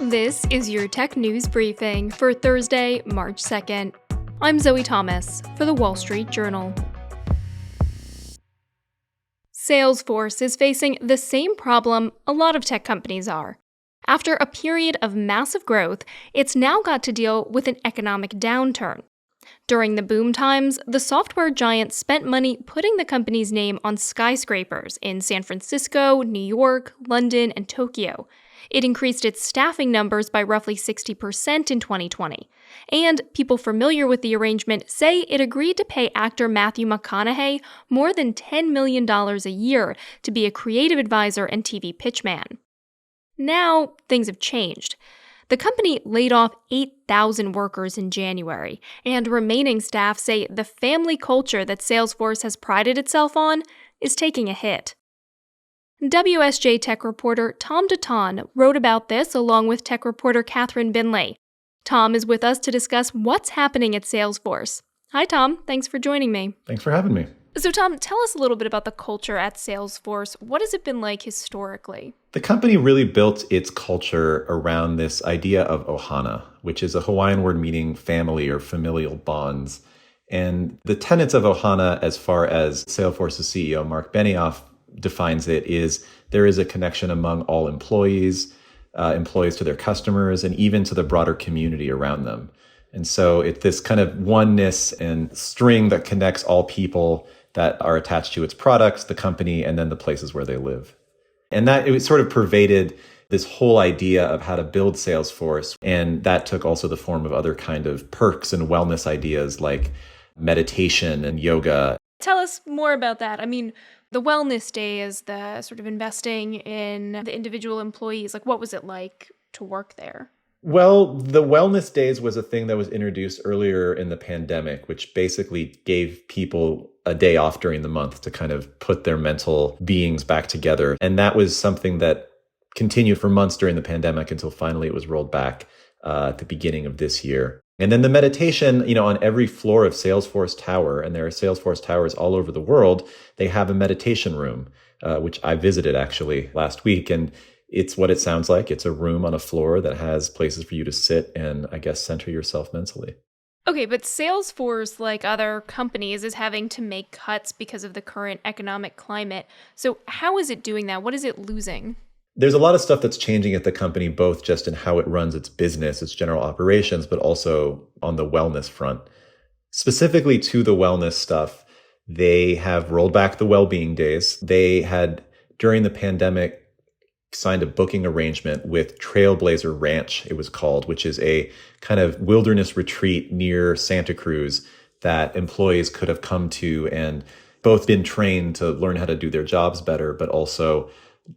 This is your tech news briefing for Thursday, March 2nd. I'm Zoe Thomas for the Wall Street Journal. Salesforce is facing the same problem a lot of tech companies are. After a period of massive growth, it's now got to deal with an economic downturn. During the boom times, the software giant spent money putting the company's name on skyscrapers in San Francisco, New York, London, and Tokyo. It increased its staffing numbers by roughly 60% in 2020. And people familiar with the arrangement say it agreed to pay actor Matthew McConaughey more than $10 million a year to be a creative advisor and TV pitchman. Now, things have changed. The company laid off 8,000 workers in January, and remaining staff say the family culture that Salesforce has prided itself on is taking a hit. WSJ tech reporter Tom Dotan wrote about this along with tech reporter Catherine Binley. Tom is with us to discuss what's happening at Salesforce. Hi, Tom. Thanks for joining me. Thanks for having me. So, Tom, tell us a little bit about the culture at Salesforce. What has it been like historically? The company really built its culture around this idea of ohana, which is a Hawaiian word meaning family or familial bonds. And the tenets of ohana, as far as Salesforce's CEO, Mark Benioff, defines it, is there is a connection among all employees to their customers, and even to the broader community around them. And so it's this kind of oneness and string that connects all people that are attached to its products, the company, and then the places where they live. And that it sort of pervaded this whole idea of how to build Salesforce. And that took also the form of other kind of perks and wellness ideas like meditation and yoga. Tell us more about that. I mean, the wellness days, the sort of investing in the individual employees, like what was it like to work there? Well, the wellness days was a thing that was introduced earlier in the pandemic, which basically gave people a day off during the month to kind of put their mental beings back together. And that was something that continued for months during the pandemic until finally it was rolled back at the beginning of this year. And then the meditation, on every floor of Salesforce Tower, and there are Salesforce Towers all over the world, they have a meditation room, which I visited actually last week. And it's what it sounds like. It's a room on a floor that has places for you to sit and, I guess, center yourself mentally. Okay, but Salesforce, like other companies, is having to make cuts because of the current economic climate. So how is it doing that? What is it losing? There's a lot of stuff that's changing at the company, both just in how it runs its business, its general operations, but also on the wellness front. Specifically to the wellness stuff, they have rolled back the well-being days. They had, during the pandemic, signed a booking arrangement with Trailblazer Ranch, it was called, which is a kind of wilderness retreat near Santa Cruz that employees could have come to and both been trained to learn how to do their jobs better, but also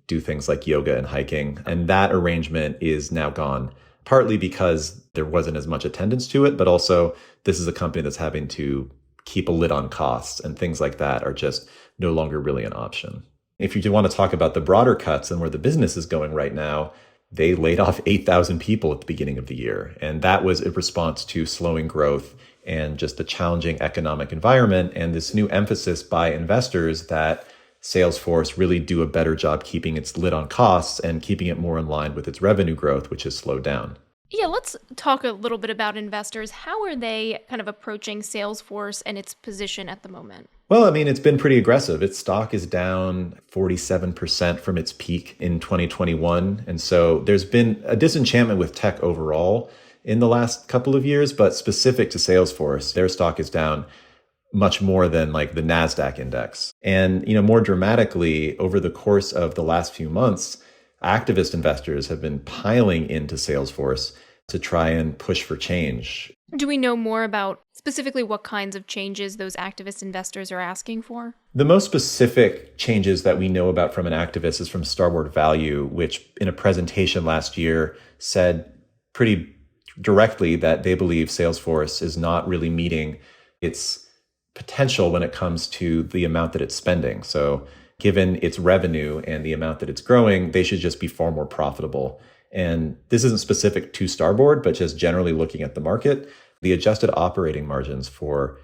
do things like yoga and hiking. And that arrangement is now gone, partly because there wasn't as much attendance to it, but also this is a company that's having to keep a lid on costs, and things like that are just no longer really an option. If you want to talk about the broader cuts and where the business is going right now, they laid off 8,000 people at the beginning of the year. And that was a response to slowing growth and just the challenging economic environment and this new emphasis by investors that Salesforce really do a better job keeping its lid on costs and keeping it more in line with its revenue growth, which has slowed down. Yeah, let's talk a little bit about investors. How are they kind of approaching Salesforce and its position at the moment? Well, I mean, it's been pretty aggressive. Its stock is down 47% from its peak in 2021. And so there's been a disenchantment with tech overall in the last couple of years, but specific to Salesforce, their stock is down much more than like the NASDAQ index. And, more dramatically, over the course of the last few months, activist investors have been piling into Salesforce to try and push for change. Do we know more about specifically what kinds of changes those activist investors are asking for? The most specific changes that we know about from an activist is from Starboard Value, which in a presentation last year said pretty directly that they believe Salesforce is not really meeting its potential when it comes to the amount that it's spending. So given its revenue and the amount that it's growing, they should just be far more profitable. And this isn't specific to Starboard, but just generally looking at the market, the adjusted operating margins for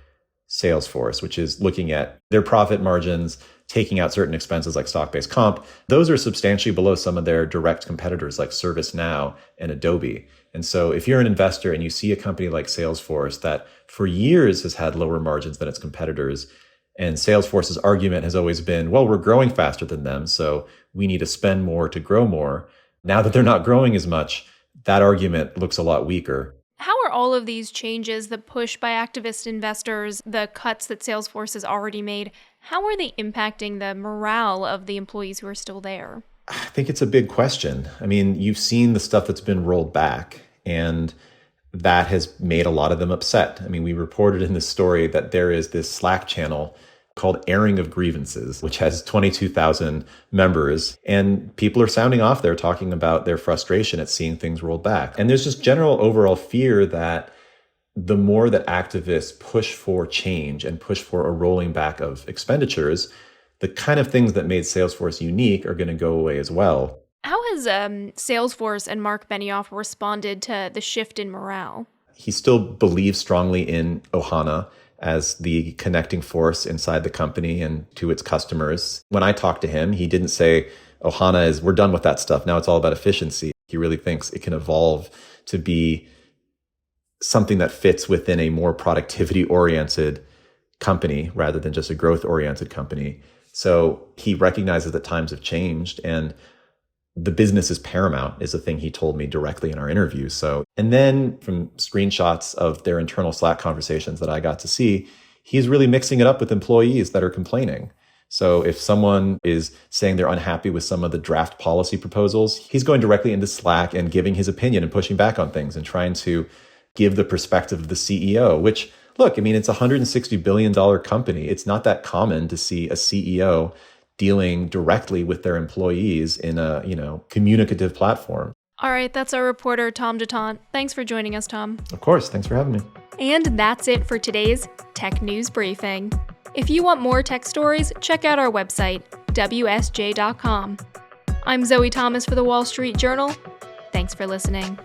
Salesforce, which is looking at their profit margins taking out certain expenses like stock-based comp, those are substantially below some of their direct competitors like ServiceNow and Adobe. And so if you're an investor and you see a company like Salesforce that for years has had lower margins than its competitors, and Salesforce's argument has always been, well, we're growing faster than them, so we need to spend more to grow more. Now that they're not growing as much, that argument looks a lot weaker. How are all of these changes, the push by activist investors, the cuts that Salesforce has already made, how are they impacting the morale of the employees who are still there? I think it's a big question. I mean, you've seen the stuff that's been rolled back, and that has made a lot of them upset. I mean, we reported in this story that there is this Slack channel called Airing of Grievances, which has 22,000 members. And people are sounding off there talking about their frustration at seeing things rolled back. And there's just general overall fear that the more that activists push for change and push for a rolling back of expenditures, the kind of things that made Salesforce unique are going to go away as well. How has Salesforce and Mark Benioff responded to the shift in morale? He still believes strongly in Ohana as the connecting force inside the company and to its customers. When I talked to him, he didn't say, Ohana is, we're done with that stuff. Now it's all about efficiency. He really thinks it can evolve to be something that fits within a more productivity-oriented company rather than just a growth-oriented company. So he recognizes that times have changed, and the business is paramount is a thing he told me directly in our interview. So, and then from screenshots of their internal Slack conversations that I got to see, he's really mixing it up with employees that are complaining. So if someone is saying they're unhappy with some of the draft policy proposals, he's going directly into Slack and giving his opinion and pushing back on things and trying to give the perspective of the CEO, which, look, I mean, it's a $160 billion company. It's not that common to see a CEO dealing directly with their employees in a, communicative platform. All right, that's our reporter, Tom Dotan. Thanks for joining us, Tom. Of course. Thanks for having me. And that's it for today's Tech News Briefing. If you want more tech stories, check out our website, WSJ.com. I'm Zoe Thomas for the Wall Street Journal. Thanks for listening.